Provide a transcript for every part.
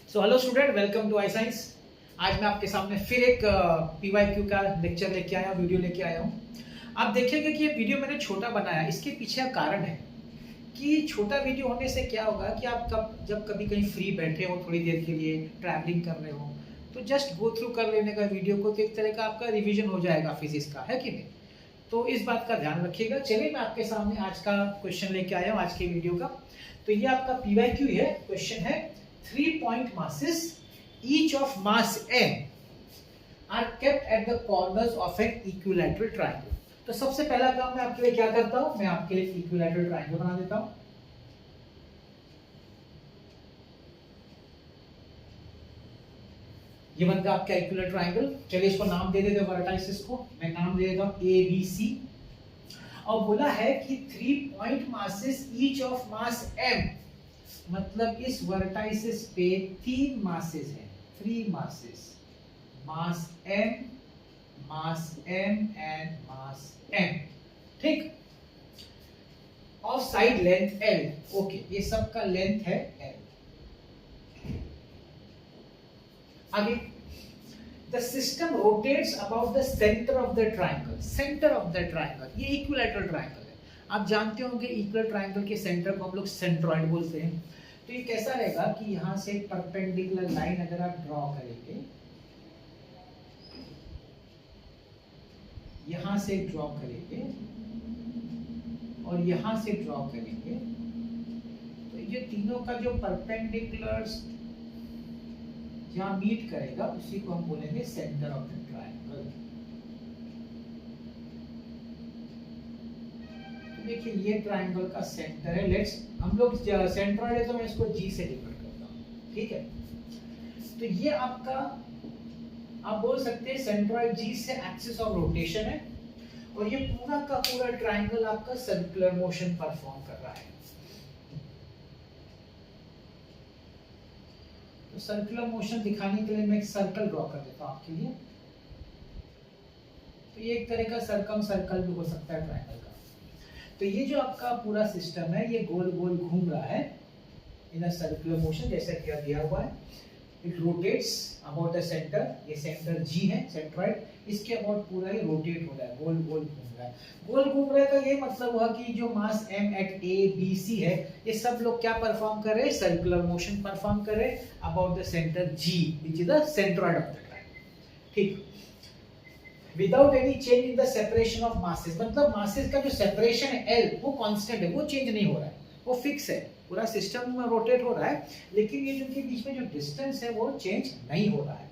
So hello student, welcome to I science. आज मैं आपके सामने फिर एक पीवाईक्यू का लेक्चर लेके आया हूँ, वीडियो लेके आया हूँ। आप देखेंगे कि ये वीडियो मैंने छोटा बनाया, इसके पीछे का कारण है कि छोटा वीडियो होने से क्या होगा कि आप जब कभी कहीं फ्री बैठे हो, थोड़ी देर के लिए ट्रैवलिंग कर रहे हो, तो जस्ट गो थ्रू कर लेने का वीडियो को, तो एक तरह का आपका रिविजन हो जाएगा फिजिक्स का, है कि नहीं। तो इस बात का ध्यान रखिएगा। चलिए मैं आपके सामने आज का क्वेश्चन लेके आया हूँ आज के वीडियो का। तो ये आपका पीवाईक्यू है, क्वेश्चन है 3 point masses each of mass m are kept at the corners of an equilateral triangle। तो सबसे पहला काम मैं आपके लिए क्या करता हूं, मैं आपके लिए इक्विलैटरल ट्रायंगल बना देता हूं। ये बनता आपका इक्विलैटरल ट्रायंगल। चलिए इसको नाम दे देते हैं, वर्टाइसिस को मैं नाम दे देता हूं ए बी सी। और बोला है कि 3 point masses each of mass m, मतलब इस वर्टाइसिस पे 3 मासेस हैं, 3 masses, mass m and mass m, ठीक। और साइड लेंथ l, ओके, ये सब का लेंथ है l। आगे, the system rotates about the centre of the triangle. Centre of the triangle, ये इक्विलैटरल ट्रायंगल है। आप जानते होंगे इक्विलैटरल ट्रायंगल के सेंटर को हम लोग सेंट्रॉइड बोलते हैं। तो ये कैसा रहेगा कि यहां से एक परपेंडिकुलर लाइन अगर आप ड्रॉ करेंगे, यहां से ड्रॉ करेंगे और यहां से ड्रॉ करेंगे, तो ये तीनों का जो परपेंडिकुलर जहां मीट करेगा उसी को हम बोलेंगे सेंटर ऑफ द ट्रायंगल। देखिए ये ट्रायंगल का सेंटर है। लेट्स हम लोग सेंट्रॉइड है तो मैं इसको जी से डिनोट करता हूं, ठीक है। तो ये आपका, आप बोल सकते हैं सेंट्रॉइड जी से एक्सिस ऑफ रोटेशन है, और ये पूरा का पूरा ट्रायंगल आपका सर्कुलर मोशन परफॉर्म कर रहा है। तो सर्कुलर मोशन दिखाने के लिए मैं एक सर्कल ड्रॉ कर देता हूं आपके लिए। तो ये एक तरह का सर्कम सर्कल भी हो सकता है ट्रायंगल का। तो ये जो आपका पूरा सिस्टम है ये गोल गोल घूम रहा है इन अ सर्कुलर मोशन, जैसा क्या दिया हुआ है। It rotates about the centre, ये सेंटर जी है सेंट्रॉइड, इसके अबाउट पूरा ये रोटेट हो रहा है, गोल गोल घूम रहा है। गोल घूम रहा है का ये मतलब हुआ कि जो mass m at A B C है, ये सब लोग क्या परफॉर्म कर रहे हैं, सर्कुलर मोशन परफॉर्म कर रहे हैं about the centre G which is the centroid of the triangle, ठीक। Without any change in the separation of masses, मतलब मासेस का जो सेपरेशन है L वो कांस्टेंट है, वो चेंज नहीं हो रहा है, वो फिक्स है। पूरा सिस्टम में रोटेट हो रहा है, लेकिन ये जो के बीच में जो डिस्टेंस है वो चेंज नहीं हो रहा है।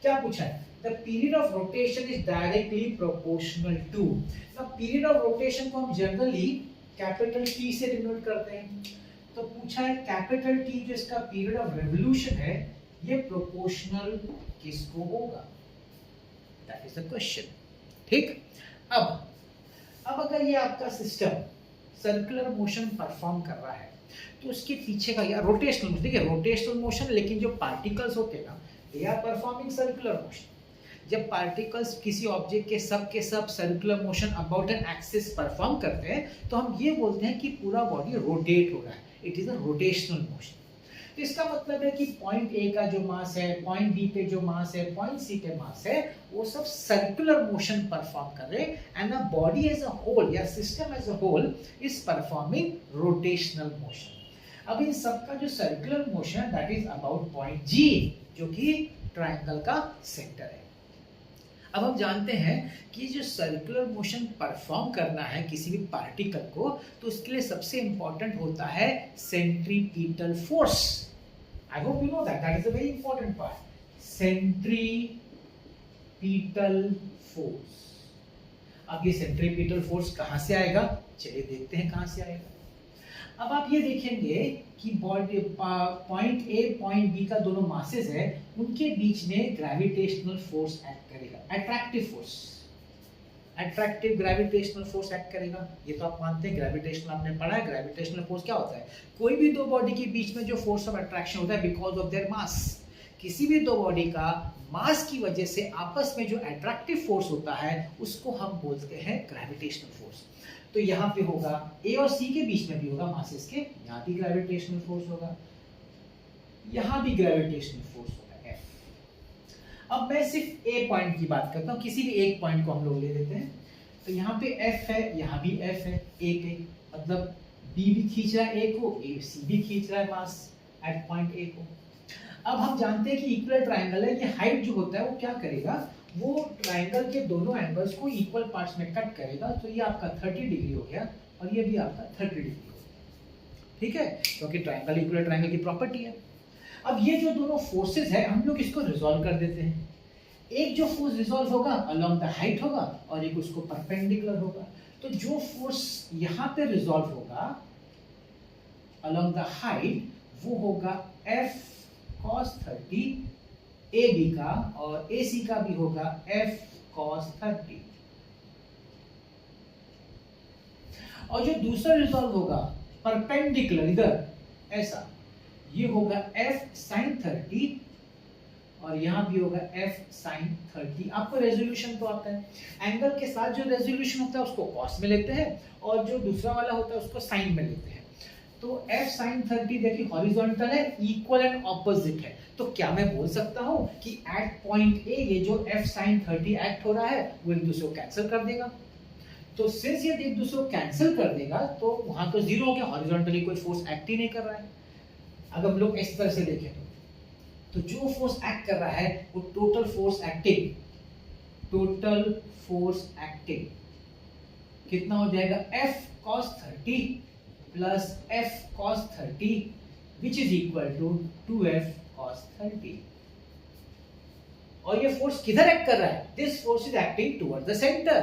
क्या पूछा है, the period of rotation is directly proportional to. The period of rotation को हम जनरली कैपिटल T से डिनोट करते हैं। तो पूछा है कैपिटल T जो इसका पीरियड ऑफ रिवोल्यूशन है, ये प्रोपोर्शनल किसको होगा, दैट इज द क्वेश्चन, ठीक। अब अगर ये आपका सिस्टम सर्कुलर मोशन परफॉर्म कर रहा है, तो उसके पीछे का या रोटेशनल मोशन, देखिए रोटेशनल मोशन, लेकिन जो पार्टिकल्स होते हैं ना, they are performing circular motion. जब पार्टिकल्स किसी ऑब्जेक्ट के सब circular motion about an axis perform करते हैं, तो हम ये बोलते हैं कि पूरा बॉडी रोटेट हो रहा है, it is a rotational motion. तो इसका मतलब है कि पॉइंट ए का जो मास है, पॉइंट बी पे जो मास है, पॉइंट सी पे मास है, वो सब सर्कुलर मोशन परफॉर्म कर रहे हैं, and the body as a whole या system as a whole is performing rotational motion. अब इन सब का जो circular motion that is about point G, जो कि ट्रायंगल का सेंटर है। अब हम जानते हैं कि जो सर्कुलर मोशन परफॉर्म करना है किसी भी पार्टिकल को, तो उसके लिए सबसे इंपॉर्टेंट होता है centripetal force. I hope you know that is a very important part, centripetal force. अब ये सेंट्रीपिटल फोर्स कहां से आएगा, चलिए देखते हैं कहां से आएगा। अब आप ये देखेंगे कि body point A point B का दोनों मासेस है, उनके बीच में ग्रेविटेशनल फोर्स एक्ट करेगा, attractive force, attractive gravitational force act करेगा। ये तो आप मानते हैं, ग्रेविटेशनल आपने पढ़ा है। ग्रेविटेशनल फोर्स क्या होता है, कोई भी दो बॉडी के बीच में जो फोर्स ऑफ अट्रैक्शन होता है बिकॉज ऑफ देयर मास। किसी भी दो बॉडी का मास की वजह से आपस में जो अट्रैक्टिव फोर्स होता है उसको हम बोलते हैं ग्रेविटेशनल फोर्स। तो यहाँ पे होगा ए और सी के बीच में भी होगा मासेस के, यहाँ भी ग्रेविटेशनल फोर्स होगा। यहाँ भी ग्रेविटेशनल फोर्स होगा F। अब मैं सिर्फ ए पॉइंट की बात करता हूँ, किसी भी एक पॉइंट को हम लोग ले लेते हैं। तो यहाँ पे F है, यहाँ भी F है ए पे, मतलब B भी खींच रहा है ए को, C भी खींच रहा है मास एट पॉइंट ए को। अब हम जानते हैं कि इक्वल ट्राइंगल है, ये हाइट जो होता है वो क्या करेगा, वो ट्राइंगल के दोनों एंगल्स को इक्वल पार्ट्स में कट करेगा। तो ये आपका 30 डिग्री हो गया और ये भी आपका 30 डिग्री हो गया, ठीक है, क्योंकि ट्राइंगल इक्वल ट्राइंगल की प्रॉपर्टी है। अब ये जो दोनों फोर्सेस है हम लोग इसको रिजॉल्व कर देते हैं। एक जो फोर्स रिजॉल्व होगा अलोंग द हाइट होगा और एक उसको परपेंडिकुलर होगा। तो जो फोर्स यहाँ पे रिजॉल्व होगा अलोंग द हाइट वो होगा F cos 30 AB का, और AC का भी होगा F cos 30। और जो दूसरा रिजॉल्व होगा परपेंडिकुलर इधर ऐसा, ये होगा F sin 30 और यहाँ भी होगा F sin 30। आपको रेजोल्यूशन तो आता है, एंगल के साथ जो रेजोल्यूशन होता है उसको cos में लेते हैं और जो दूसरा वाला होता है उसको sin में लेते हैं। तो F sin 30 देखिए हॉरिजॉन्टल है, इक्वल एंड ऑपोजिट है। तो क्या मैं बोल सकता हूँ कि एट पॉइंट ए ये जो F sin 30 एक्ट हो रहा है वो एक दूसरे को कैंसिल कर देगा। तो सिंस ये एक दूसरे को कैंसिल कर देगा तो वहां तो जीरो हो गया, हॉरिजॉन्टली कोई फोर्स एक्ट ही नहीं कर रहा है। अगर हम लोग इस तरह से देखें तो जो फोर्स एक्ट कर रहा है वो टोटल फोर्स एक्टिंग कितना हो जाएगा, F cos 30 plus F cos 30 which is equal to 2F cos 30। और ये फोर्स किधर एक्ट कर रहा है, this force is acting toward the centre.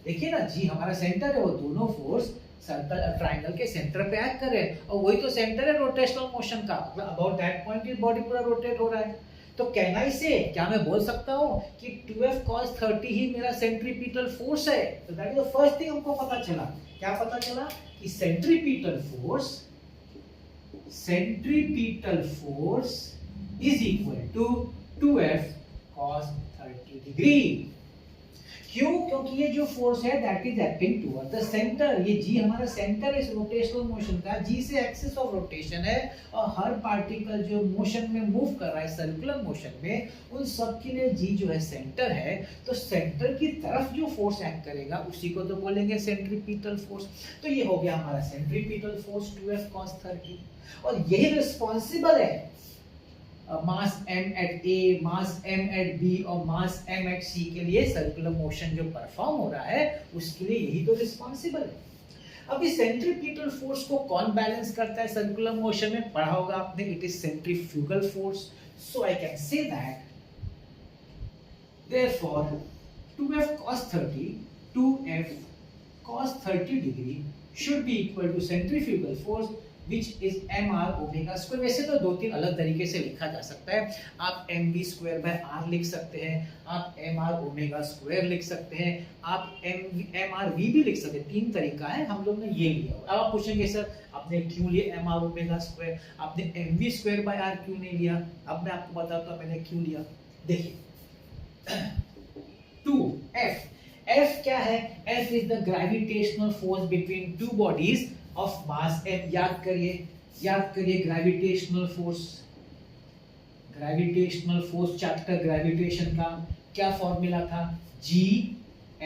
देखिए ना जी, हमारा सेंटर है, वो दोनों फोर्स सर्कल ट्राइंगल के सेंटर पे एक्ट कर रहे हैं और वही तो सेंटर है रोटेशनल मोशन का, अबाउट दैट पॉइंट ये बॉडी पूरा रोटेट हो रहा है। तो कैन आई से, क्या मैं बोल सकता हूँ कि 2F cos 30 ही मेरा सेंट्रीपिटल फोर्स है। तो that is the first thing हमको पता चला। क्या पता चला कि centripetal force is equal to 2F cos 30 degree. क्यों? क्योंकि ये जो फोर्स है that is acting toward the centre. ये जी हमारा सेंटर है इस रोटेशनल मोशन का, जी से एक्सिस ऑफ रोटेशन है और हर पार्टिकल जो मोशन में मूव कर रहा है सर्कुलर मोशन में, उन सब के लिए जी जो है सेंटर है। तो सेंटर की तरफ जो फोर्स एक्ट करेगा उसी को तो बोलेंगे सेंट्रीपिटल फोर्स। तो ये हो गया हमारा सेंट्रीपिटल फोर्स 2F cos 30 और यही रिस्पॉन्सिबल है mass m at a, mass m at b और मास m एट c के लिए सर्कुलर मोशन जो परफॉर्म हो रहा है उसके लिए यही तो रिस्पॉन्सिबल है। अब इस सेंट्रीपिटल फोर्स को कौन बैलेंस करता है सर्कुलर मोशन में, पढ़ा होगा आपने, it is centrifugal force. So I can say that therefore 2F cos 30 degree should be equal to centrifugal force which is mr omega square। वैसे तो दो तीन अलग तरीके से लिखा जा सकता है, आप mv square by r लिख सकते हैं, आप mr omega square लिख सकते हैं, आप mrv भी लिख सकते हैं। तीन तरीका है, हम लोग ने ये लिया। अब आप पूछेंगे सर आपने क्यों लिया mr omega square, आपने mv square by r क्यों नहीं लिया? अब मैं आपको बताता हूँ मैंने क्यों लिया। देखिए 2F क्या है, F is the gravitational force between two bodies of mass m। याद करिए ग्रेविटेशनल फोर्स चैप्टर ग्रेविटेशन का क्या फॉर्मूला था, G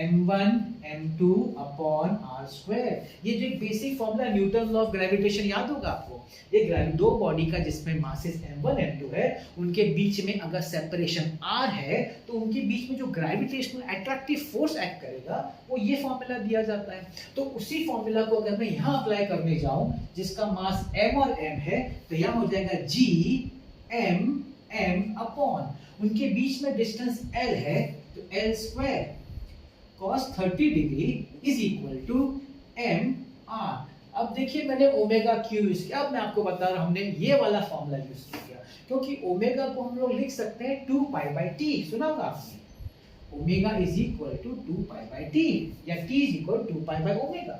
m1 m2 upon r square. ये जो basic formula Newton law of gravitation याद होगा आपको। ये दो बॉडी का जिसमें मासेस m1 m2 है, उनके बीच में अगर सेपरेशन r है तो उनके बीच में जो ग्रेविटेशनल अट्रैक्टिव फोर्स एक्ट करेगा वो ये फॉर्मूला दिया जाता है। तो उसी फॉर्मूला को अगर मैं यहाँ अप्लाई करने जाऊं जिसका मास m और m है, तो यहाँ हो जाएगा G m अपॉन, उनके बीच में डिस्टेंस l है तो l square cos 30 degree is equal to mr। अब देखिए मैंने ओमेगा क्यू यूज किया, अब मैं आपको बता रहा हूं हमने ये वाला फॉर्मूला यूज किया क्योंकि ओमेगा को हम लोग लिख सकते हैं 2 पाई बाय टी। सुना होगा आपने, omega is equal to 2 pi by T या T is equal 2 pi by omega.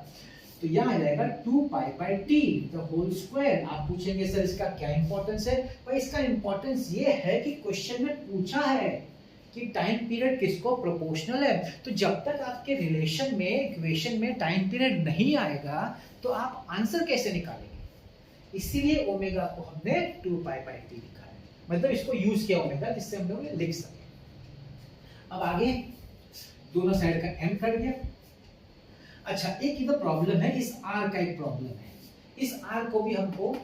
तो यहाँ आ जाएगा 2 pi by T the whole square. आप पूछेंगे सर इसका क्या इंपॉर्टेंस है? भाई इसका इंपॉर्टेंस ये है कि क्वेश्चन में पूछा है कि टाइम पीरियड किसको प्रोपोर्शनल है। तो जब तक आपके इक्वेशन में टाइम पीरियड नहीं आएगा तो आप आंसर कैसे निकालेंगे? इसीलिए ओमेगा को हमने 2π/t लिखा है, मतलब इसको यूज किया ओमेगा जिससे हम लोग लिख सके। अब आगे दोनों साइड का m कट गया। अच्छा, एक इधर प्रॉब्लम है, इस r का एक प्रॉब्लम है, इस r को भी हमको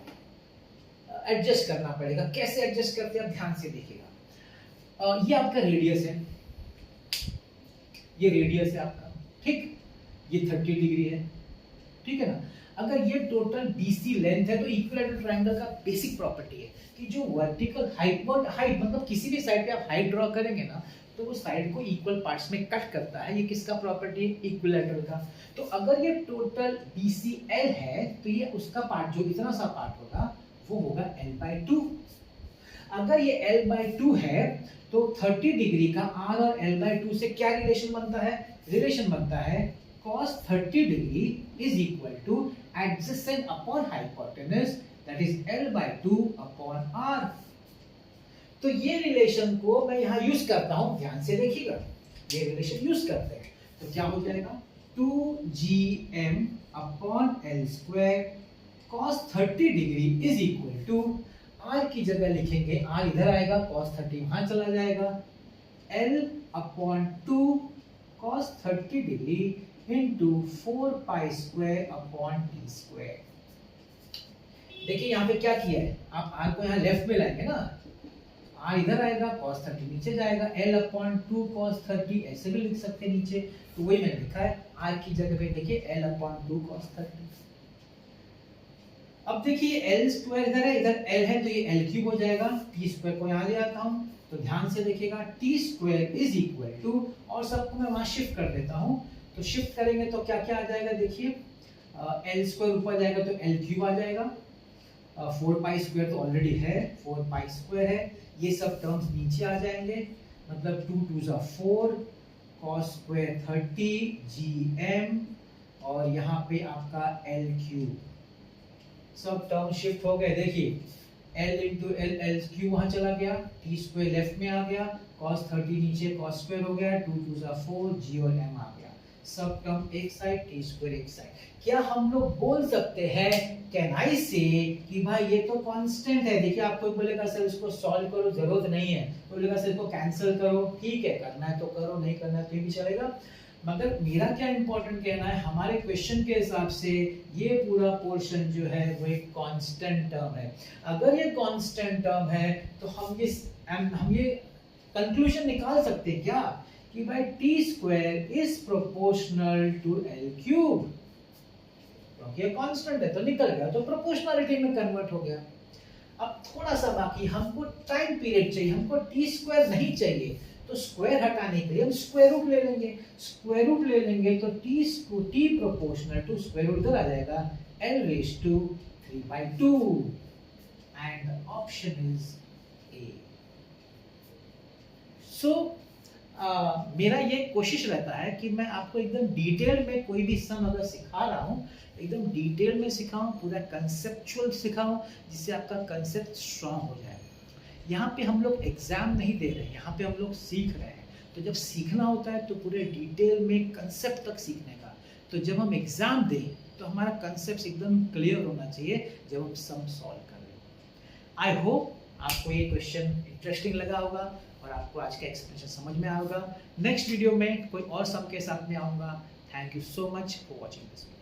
एडजस्ट करना पड़ेगा। कैसे एडजस्ट करते हैं आप ध्यान से देखिएगा। ये आपका रेडियस है, ये रेडियस है आपका, ठीक, ये 30 डिग्री है, ठीक है ना। अगर ये टोटल BC लेंथ है तो इक्विलैटरल ट्रायंगल का बेसिक प्रॉपर्टी है कि जो वर्टिकल हाइट मतलब किसी भी साइड पे आप हाइट ड्रॉ करेंगे ना तो वो साइड को इक्वल पार्ट्स में कट करता है। ये किसका प्रॉपर्टी है? इक्विलैटरल का। तो अगर ये टोटल BCL है तो ये उसका पार्ट जो इतना सा पार्ट होगा वो होगा L/2। अगर ये L/2 है तो 30 डिग्री का R और L/2 से क्या रिलेशन बनता है? रिलेशन बनता है cos 30 degree is equal to adjacent upon hypotenuse that is L/2 upon R। तो ये रिलेशन को मैं यहाँ यूज करता हूँ, ध्यान से देखिएगा, ये रिलेशन यूज करते हैं तो क्या हो जाएगा 2gm upon L square cos 30 degree is equal to R की जगह लिखेंगे, R इधर आएगा, cos 30 वहां चला जाएगा, L/2 cos 30 degree into 4π² upon t square। देखिए यहाँ पे क्या किया है, आप R को यहाँ लेफ्ट में लाएंगे ना, R इधर आएगा, cos 30 नीचे जाएगा, L/2 cos 30 ऐसे भी लिख सकते हैं नीचे, तो वही मैंने लिखा है R की जगह पे देखिए L/2 cos 30। अब देखिए L स्क्वायर इधर है, इधर L है तो ये L³ हो जाएगा, t स्क्वायर को यहाँ ले आता हूँ तो ध्यान से देखिएगा t square is equal to, और सबको मैं वहां शिफ्ट कर देता हूँ, तो शिफ्ट करेंगे तो क्या क्या आ जाएगा देखिए, L स्क्वायर ऊपर जाएगा तो L³ आ जाएगा, 4π² तो ऑलरेडी है, 4π² है, ये सब टर्म्स नीचे आ जाएंगे, मतलब 2 2 4 cos स्क्वायर 30 gm और यहाँ पे आपका L³ सब टर्म शिफ्ट हो गए। देखिए L इंटू L L³ वहां चला गया, t स्क्वायर लेफ्ट में आ गया, cos 30 नीचे cos स्क्वायर हो गया, 2 2 4 g और m आ गया, सब टर्म एक साइड, t स्क्वायर एक साइड। क्या हम लोग बोल सकते हैं, कैन आई से कि भाई ये तो कांस्टेंट है? देखिए आपको बोलेगा सर इसको सॉल्व करो, जरूरत नहीं है, बोलेगा सर इसको कैंसिल करो, ठीक है, करना है तो करो, नहीं करना है तो भी चलेगा, मगर मेरा क्या इंपॉर्टेंट कहना है, हमारे क्वेश्चन के हिसाब से ये पूरा पोर्शन जो है वो एक कांस्टेंट टर्म है। अगर ये कांस्टेंट टर्म है तो हम ये कंक्लूजन निकाल सकते हैं क्या कि भाई t square is proportional to L cube, क्योंकि ये कांस्टेंट है तो निकल गया, तो प्रोपोर्शनलिटी में कन्वर्ट हो गया। अब थोड़ा सा बाकी, हमको टाइम पीरियड चाहिए, हमको t स्क्वायर नहीं चाहिए, तो स्क्वायर हटाने के लिए हम स्क्वायर रूट ले लेंगे, स्क्वायर रूट ले लेंगे तो t proportional to square root इधर आ जाएगा L/3/2 and option is A. So मेरा ये कोशिश रहता है कि मैं आपको एकदम डिटेल में कोई भी सम अगर सिखा रहा हूँ एकदम डिटेल में सिखाऊं, पूरा कंसेप्चुअल सिखाऊं, जिससे आपका कंसेप्ट स्ट्रांग हो जाए। यहाँ पे हम लोग एग्जाम नहीं दे रहे हैं, यहाँ पे हम लोग सीख रहे हैं, तो जब सीखना होता है तो पूरे डिटेल में कंसेप्ट तक सीखने का, तो जब हम एग्जाम दें तो हमारा कंसेप्ट एकदम क्लियर होना चाहिए जब हम सम सॉल्व कर रहे हैं। आई होप आपको ये क्वेश्चन इंटरेस्टिंग लगा होगा और आपको आज का एक्सप्लेनेशन समझ में आएगा। नेक्स्ट वीडियो में कोई और सम के साथ में आऊँगा। Thank you so much for watching this video.